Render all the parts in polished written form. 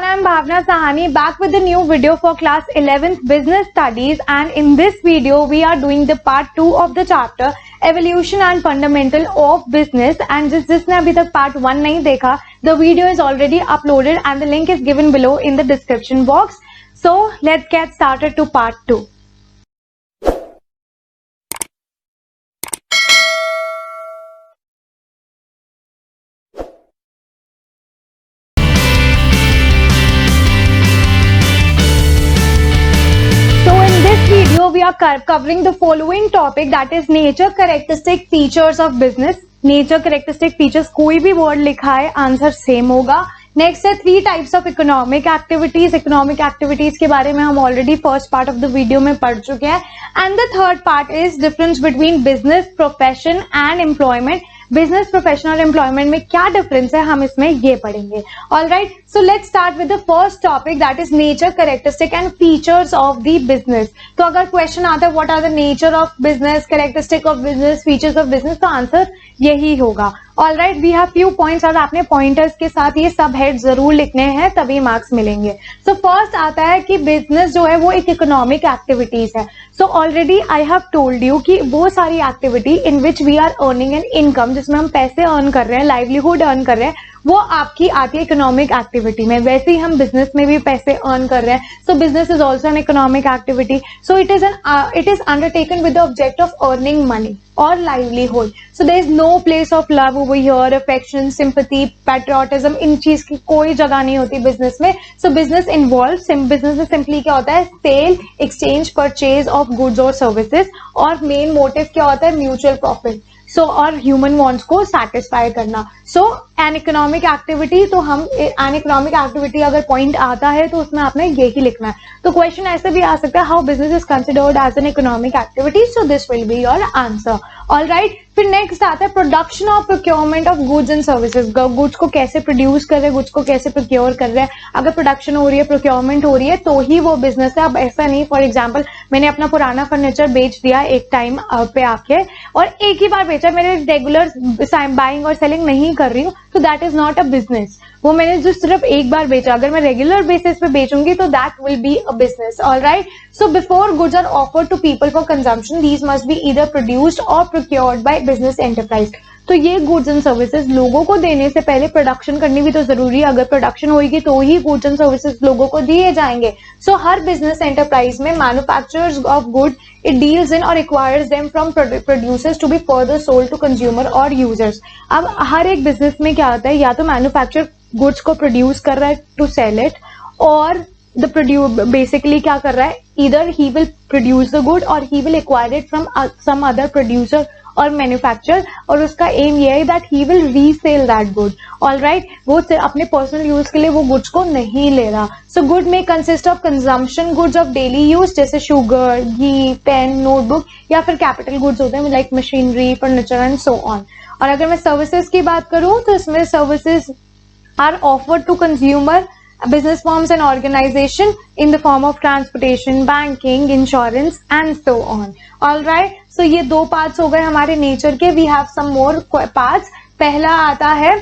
I am Bhavna Sahani back with a new video for class 11th business studies, and in this video we are doing the part 2 of the chapter evolution and fundamental of business. And जिसने अभी तक part 1 नहीं देखा, the video is already uploaded and the link is given below in the description box. So let's get started to part 2. We are covering the following topic, that is nature characteristic features of business. Nature characteristic features, कोई भी word लिखा है answer same होगा. Next है 3 types of economic activities. Economic activities के बारे में हम already first part of the video में पढ़ चुके हैं. And the third part is difference between business profession and employment. Business profession और एम्प्लॉयमेंट में क्या डिफरेंस है हम इसमें ये पढ़ेंगे. Alright, so let's start with the first topic, that is nature characteristic and features of the business. तो अगर क्वेश्चन आता है what are the nature of business, characteristic of business, features of business, तो आंसर यही होगा. Alright, we have few points और आपने pointers के साथ ये सब हेड जरूर लिखने हैं तभी मार्क्स मिलेंगे. सो फर्स्ट आता है कि बिजनेस जो है वो एक इकोनॉमिक एक्टिविटीज है. So already I have told you कि वो सारी activity in which we are earning an income, जिसमें हम पैसे अर्न कर रहे हैं, लाइवलीहुड अर्न कर रहे हैं, वो आपकी आती है इकोनॉमिक एक्टिविटी में. वैसे ही हम बिजनेस में भी पैसे अर्न कर रहे हैं. सो business is also an economic activity. So it is undertaken with the object of earning money or livelihood. So there is no place of love over here, affection, sympathy, patriotism, इन चीज की कोई जगह नहीं होती business में. So business involves, business में simply क्या होता है, sale, exchange, purchase of goods और सर्विसेज, और मेन मोटिव क्या होता है, म्यूचुअल प्रॉफिट. सो और ह्यूमन वांट्स को सेटिस्फाई करना. सो एन इकोनॉमिक एक्टिविटी, तो हम एन इकोनॉमिक एक्टिविटी अगर पॉइंट आता है तो उसमें आपने यही लिखना है. तो क्वेश्चन ऐसे भी आ सकता है, how business is considered as an economic activity. So this will be your answer. Alright, फिर नेक्स्ट आता है production of procurement of goods and services. Goods को कैसे प्रोड्यूस कर रहे हैं, गुड्स को कैसे प्रोक्योर कर रहे हैं. अगर प्रोडक्शन हो रही है, प्रोक्योरमेंट हो रही है, तो ही वो बिजनेस है. अब ऐसा नहीं, फॉर एग्जाम्पल मैंने अपना पुराना फर्नीचर बेच दिया एक टाइम पे आके, और एक ही बार बेचा, मेरे रेगुलर बाइंग और सेलिंग नहीं कर रही हूँ, तो that is not a business. वो मैंने जो सिर्फ एक बार बेचा, अगर मैं रेगुलर बेसिस पे बेचूंगी तो that will be a business. Alright, so before goods are offered to people for consumption, these must be either produced और प्रोक्योर्ड बाय बिजनेस एंटरप्राइज. तो ये गुड्स एंड सर्विसेज लोगों को देने से पहले प्रोडक्शन करनी भी तो जरूरी है. अगर प्रोडक्शन होगी तो ही गुड्स एंड सर्विसेज लोगों को दिए जाएंगे. सो हर बिजनेस एंटरप्राइज में manufacturers of good it deals in और requires them from producers to be further sold to consumer और यूजर्स. अब हर एक बिजनेस में क्या होता है, या तो मैन्युफैक्चर गुड्स को प्रोड्यूस कर रहा है टू सेल इट, और बेसिकली क्या कर रहा है, either he will produce the good और he will acquire it from some other producer और मैन्युफैक्चर, और उसका एम ये है that he will resell that good. Alright, वो अपने पर्सनल यूज के लिए वो गुड्स को नहीं ले रहा. सो गुड में consist of consumption goods of daily use, जैसे शुगर, घी, पेन, नोटबुक, या फिर कैपिटल गुड्स होते हैं like machinery, furniture and so on. और अगर मैं सर्विसेज की बात करूं तो इसमें services are offered to consumer, business firms and organization in the form of transportation, banking, insurance and so on. All right, so ये 2 parts हो गए हमारे नेचर के. We have some more parts. पहला आता है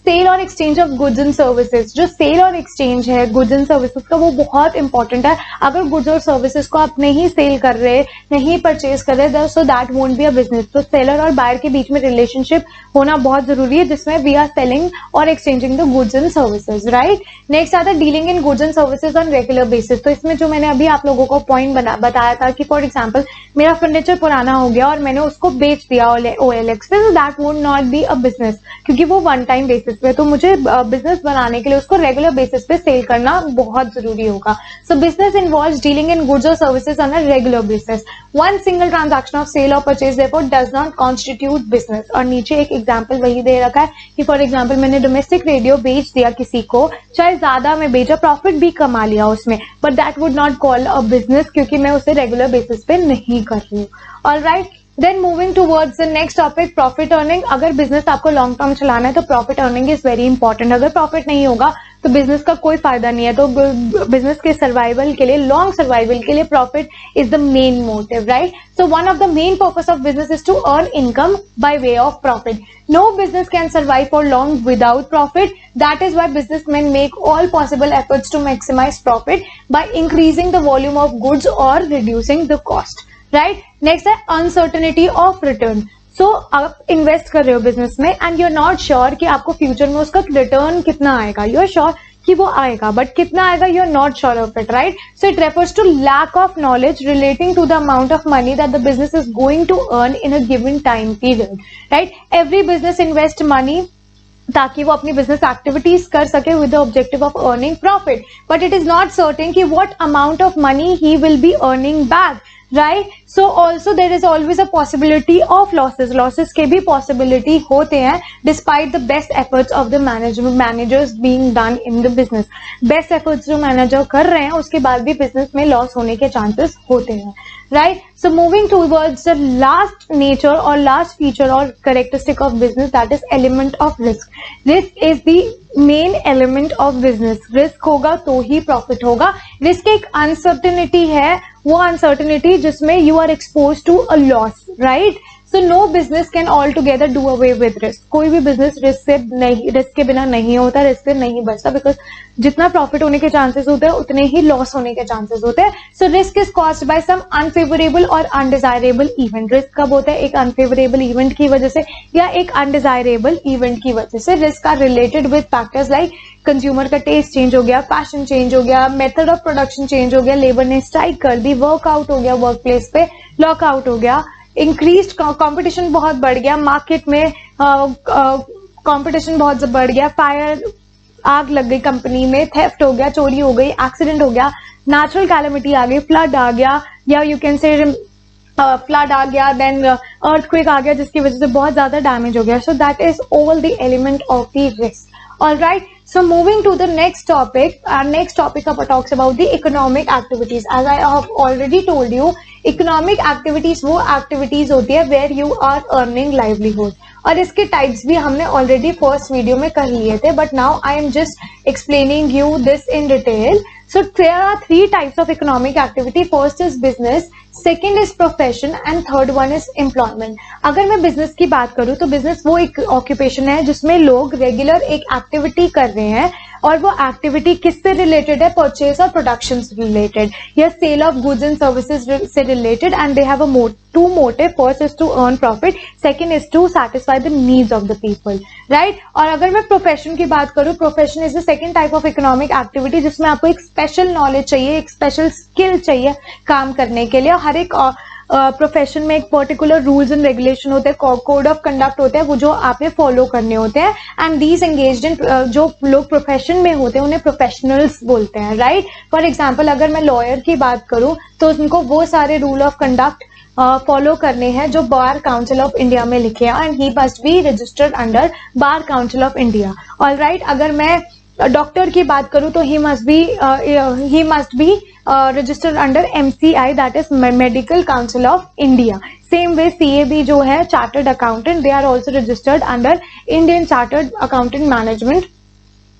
सेल और exchange of goods and services. जो सेल और एक्सचेंज है गुड्स एंड सर्विसेज का, वो बहुत इंपॉर्टेंट है. अगर गुड्स और सर्विसेज को आप नहीं सेल कर रहे, नहीं परचेज कर रहे, so that won't be a business. तो सेलर और बायर के बीच में रिलेशनशिप होना बहुत जरूरी है, जिसमें वी आर सेलिंग और exchanging the goods and services. Right, next आता है dealing in goods and services on regular basis. तो इसमें जो मैंने अभी आप लोगों को पॉइंट बताया था कि फॉर एग्जाम्पल मेरा फर्नीचर पुराना हो गया और मैंने उसको बेच दिया OLX पे, that would not be a business, क्योंकि वो वन टाइम बेसिस पे. तो मुझे बिजनेस बनाने के लिए उसको रेगुलर बेसिस पे सेल करना बहुत जरूरी होगा. So business involves dealing in goods और services on a regular basis. One single transaction of sale और purchase therefore does not constitute business. और नीचे एक एग्जांपल वही दे रखा है कि फॉर एग्जांपल मैंने डोमेस्टिक रेडियो बेच दिया किसी को, चाहे ज्यादा में बेचा, प्रॉफिट भी कमा लिया उसमें, but that would not call a business, क्योंकि मैं उसे रेगुलर बेसिस पे नहीं कर रही हूँ. Alright, then moving towards the next topic, profit earning. अगर बिजनेस आपको लॉन्ग टर्म चलाना है तो profit earning is very important. अगर प्रॉफिट नहीं होगा तो बिजनेस का कोई फायदा नहीं है। तो बिजनेस के सर्वाइवल के लिए, लॉन्ग सर्वाइवल के लिए profit is the main motive, right? So one of the main purpose of business is to earn income by way of profit. No business can survive for long without profit. That is why businessmen make all possible efforts to maximize profit by increasing the volume of goods or reducing the cost. Right? Next है uncertainty of return. So आप invest कर रहे हो business में and you are not sure कि आपको future में उसका रिटर्न कितना आएगा. यू आर श्योर कि वो आएगा, बट कितना आएगा you are not sure of it, right? So it refers to lack of knowledge relating to the amount of money that the business is going to earn in a given time period, right? Every business invest money ताकि वो अपनी बिजनेस एक्टिविटीज कर सके with the objective of earning profit, but it is not certain कि what amount of money he will be earning back, right? So also there is always a possibility of losses. Losses के भी possibility होते हैं despite the best efforts of the managers being done in the business. Best efforts जो manager कर रहे हैं उसके बाद भी बिजनेस में लॉस होने के चांसेस होते हैं, right? So moving towards the last nature or last feature or characteristic of business, that is element of risk. Risk is the main element of business. Risk होगा तो ही profit होगा. Risk एक uncertainty है, वो uncertainty जिसमें you are exposed to a loss, right? So no business can altogether do away with risk. कोई भी business risk के बिना नहीं होता, risk से नहीं बचता, because जितना profit होने के chances होते हैं उतने ही loss होने के chances होते हैं. So risk is caused by some unfavorable or undesirable event. Risk कब होता है? एक unfavorable event की वजह से या एक undesirable event की वजह से. Risk are related with factors like consumer का टेस्ट चेंज हो गया, फैशन चेंज हो गया, मेथड ऑफ प्रोडक्शन चेंज हो गया, लेबर ने स्ट्राइक कर दी, वर्कआउट हो गया, वर्क प्लेस पे लॉकआउट हो गया, इंक्रीज कंपटीशन बहुत बढ़ गया, मार्केट में कंपटीशन बहुत बढ़ गया, फायर आग लग गई कंपनी में, थेफ्ट हो गया, चोरी हो गई, एक्सीडेंट हो गया, नेचुरल कैलेमिटी आ गई, फ्लड आ गया, या यू कैन से फ्लड आ गया, देन अर्थक्वेक आ गया जिसकी वजह से बहुत ज्यादा डैमेज हो गया. So that is all the element of the risk. All right, so moving to the next topic, our next topic talks about the economic activities. As I have already told you, economic activities वो activities होती है where you are earning livelihood. और इसके types भी हमने already first video में कर लिए थे, but now I am just explaining you this in detail. So there are three types of economic activity. First is business, second is profession and third one is employment. अगर मैं business की बात करूँ तो business वो एक occupation है जिसमें लोग regular एक activity कर रहे हैं और वो एक्टिविटी किससे रिलेटेड है? परचेज और प्रोडक्शन से रिलेटेड या sale of goods and services से related, and they have a two motive. First is to earn profit, second is to satisfy the needs of the people, right? और अगर मैं profession की बात करूँ, profession is the second type of economic activity जिसमें आपको एक special knowledge चाहिए, एक स्पेशल स्किल चाहिए काम करने के लिए. हर एक प्रोफेशन में एक पर्टिकुलर रूल्स एंड रेगुलेशन होते हैं, कोड ऑफ कंडक्ट होते हैं, वो जो आपने फॉलो करने होते हैं. एंड दीज एंगेज्ड इन, जो लोग प्रोफेशन में होते हैं उन्हें प्रोफेशनल्स बोलते हैं, राइट? फॉर एग्जाम्पल अगर मैं लॉयर की बात करूं तो उनको वो सारे रूल ऑफ कंडक्ट फॉलो करने हैं जो बार काउंसिल ऑफ इंडिया में लिखे हैं, and he must be registered under bar council of India. All right, अगर मैं डॉक्टर की बात करूं तो he must be registered under MCI, that is medical council of India. Same way CAB जो है chartered accountant, they are also registered under Indian chartered accountant management.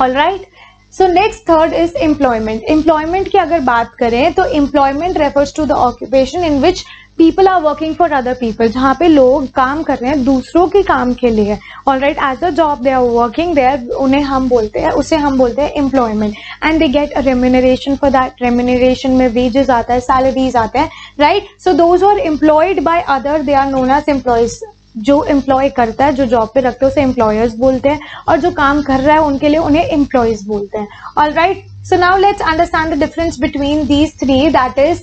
All right, so next third is employment. Employment की अगर बात करें तो employment refers to the occupation in which people are working for other people, जहाँ पे लोग काम कर रहे हैं दूसरों के काम के लिए. All right, as a job they are working there, उसे हम बोलते हैं employment, and they get a remuneration for that. Remuneration में वेजेस आता है, सैलरीज आते हैं, right? So those who are employed by other, they are known as employees. जो एम्प्लॉय करता है, जो जॉब पे रखते हैं उसे एम्प्लॉयर्स बोलते हैं, और जो काम कर रहा है उनके लिए उन्हें एम्प्लॉयज बोलते हैं. All right, so now let's understand the difference between these three, that is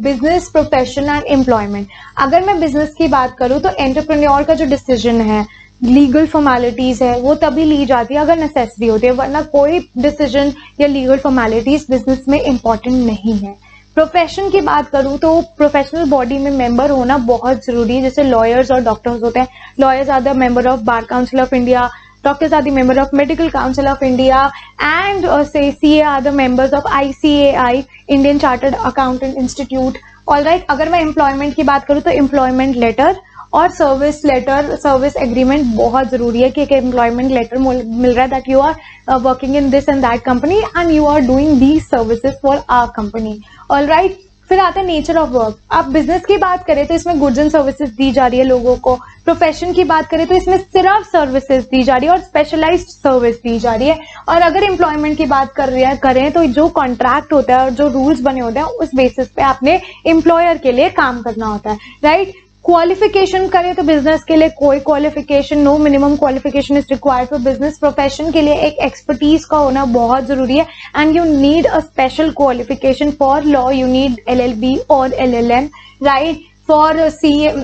business, profession and employment. अगर मैं business की बात करूँ तो एंटरप्रेन्योर का जो डिसीजन है, लीगल फॉर्मेलिटीज है, वो तभी ली जाती है अगर नेसेसरी होती है, वरना कोई डिसीजन या लीगल फॉर्मेलिटीज बिजनेस में इंपॉर्टेंट नहीं है. प्रोफेशन की बात करूं तो प्रोफेशनल बॉडी में मेंबर होना बहुत जरूरी है. जैसे लॉयर्स और डॉक्टर्स होते हैं, lawyers are the member of bar council of India, doctors are the member of Medical Council of India, and CA are the members of ICAI, Indian Chartered Accountant Institute. All right, अगर मैं employment की बात करूँ तो employment letter और service letter, service agreement बहुत जरूरी है कि एक एम्प्लॉयमेंट लेटर मिल रहा है that you are working in this and that company and you are doing these services for our company. Alright, फिर आता है नेचर ऑफ वर्क। आप बिजनेस की बात करें तो इसमें गुड्स एंड सर्विसेज दी जा रही है लोगों को। प्रोफेशन की बात करें तो इसमें सिर्फ सर्विसेज दी जा रही है और स्पेशलाइज्ड सर्विस दी जा रही है। और अगर एम्प्लॉयमेंट की बात करें तो जो कॉन्ट्रैक्ट होता है और जो रूल्स बने होते हैं उस बेसिस पे आपने एम्प्लॉयर के लिए काम करना होता है, राइट। क्वालिफिकेशन करें तो बिजनेस के लिए कोई qualification, no minimum qualification is required for business. Profession के लिए एक एक्सपर्टीज का होना बहुत जरूरी है and you need a special qualification. For law you need LLB और LLM, right. For CA,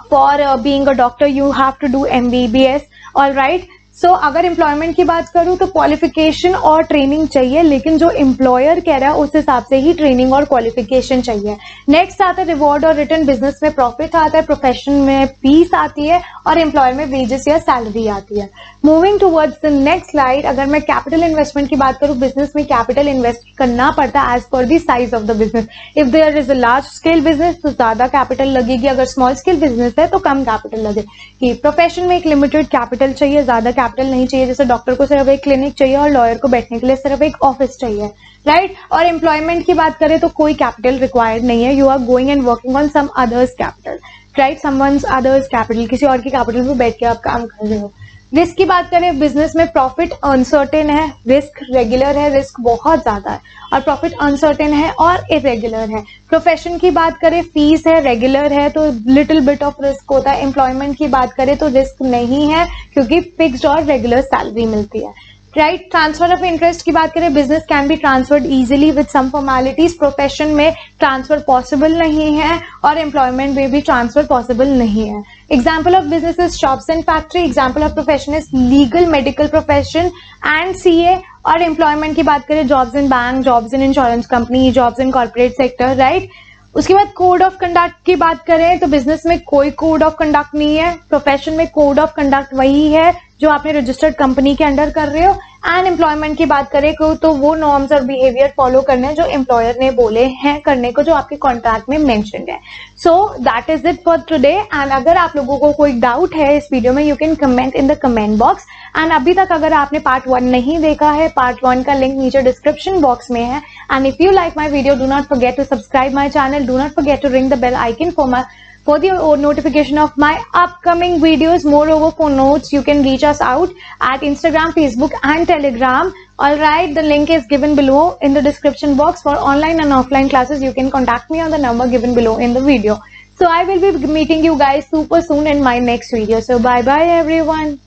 for being a doctor you have to do MBBS, all right. So अगर एम्प्लॉयमेंट की बात करूं तो क्वालिफिकेशन और ट्रेनिंग चाहिए, लेकिन जो एम्प्लॉयर कह रहा है उस हिसाब से ही ट्रेनिंग और क्वालिफिकेशन चाहिए। नेक्स्ट आता है रिवॉर्ड और रिटर्न। बिजनेस में प्रॉफिट आता है, प्रोफेशन में फीस आती है और एम्प्लॉयर में वेजेस या सैलरी आती है। Moving towards the next slide, अगर मैं कैपिटल इन्वेस्टमेंट की बात करूं, बिजनेस में कैपिटल इन्वेस्ट करना पड़ता है as per the size of the business. If there is a large scale business तो ज्यादा कैपिटल लगेगी, अगर स्मॉल स्केल बिजनेस है तो कम कैपिटल लगेगी। प्रोफेशन में एक लिमिटेड कैपिटल चाहिए, ज्यादा कैपिटल नहीं चाहिए। जैसे डॉक्टर को सिर्फ एक क्लिनिक चाहिए और लॉयर को बैठने के लिए सिर्फ एक ऑफिस चाहिए, राइट। और एम्प्लॉयमेंट की बात करें तो कोई कैपिटल रिक्वायर्ड नहीं है, you are going and working on some others capital, right, someone's others capital, किसी और की कैपिटल पे बैठ के आप काम कर रहे हो। रिस्क की बात करें, बिजनेस में प्रॉफिट अनसर्टेन है, रिस्क रेगुलर है, रिस्क बहुत ज्यादा है, और प्रॉफिट अनसर्टेन है और इरेगुलर है। प्रोफेशन की बात करें, फीस है, रेगुलर है तो लिटिल बिट ऑफ रिस्क होता है। एम्प्लॉयमेंट की बात करें तो रिस्क नहीं है क्योंकि फिक्स्ड और रेगुलर सैलरी मिलती है, राइट। ट्रांसफर ऑफ इंटरेस्ट की बात करें, business can be transferred easily with some formalities. Profession में ट्रांसफर पॉसिबल नहीं है और एम्प्लॉयमेंट में भी ट्रांसफर पॉसिबल नहीं है। Example of business is shops and factory. Example of profession is legal, medical profession and CA। और एम्प्लॉयमेंट की बात करें, jobs in bank, jobs in insurance company, jobs in corporate sector, right. उसके बाद code of conduct की बात करें तो बिजनेस में कोई कोड ऑफ कंडक्ट नहीं है। प्रोफेशन में कोड ऑफ कंडक्ट वही है जो आपने रजिस्टर्ड कंपनी के अंडर कर रहे हो। एंड एम्प्लॉयमेंट की बात करें तो वो नॉर्म्स और बिहेवियर फॉलो करने हैं जो एम्प्लॉयर ने बोले हैं करने को, जो आपके कॉन्ट्रैक्ट में मेंशन्ड है। So that is it for today. And अगर आप लोगों को कोई डाउट है इस वीडियो में, you can comment in the comment box. And अभी तक अगर आपने पार्ट 1 नहीं देखा है, पार्ट 1 का लिंक नीचे डिस्क्रिप्शन बॉक्स में है। And if you like my video, do not forget to subscribe my channel, do not forget to ring the bell icon for the notification of my upcoming videos. Moreover, for notes you can reach us out at Instagram, Facebook and Telegram. Alright, the link is given below in the description box. For online and offline classes you can contact me on the number given below in the video. So I will be meeting you guys super soon in my next video. So bye bye everyone.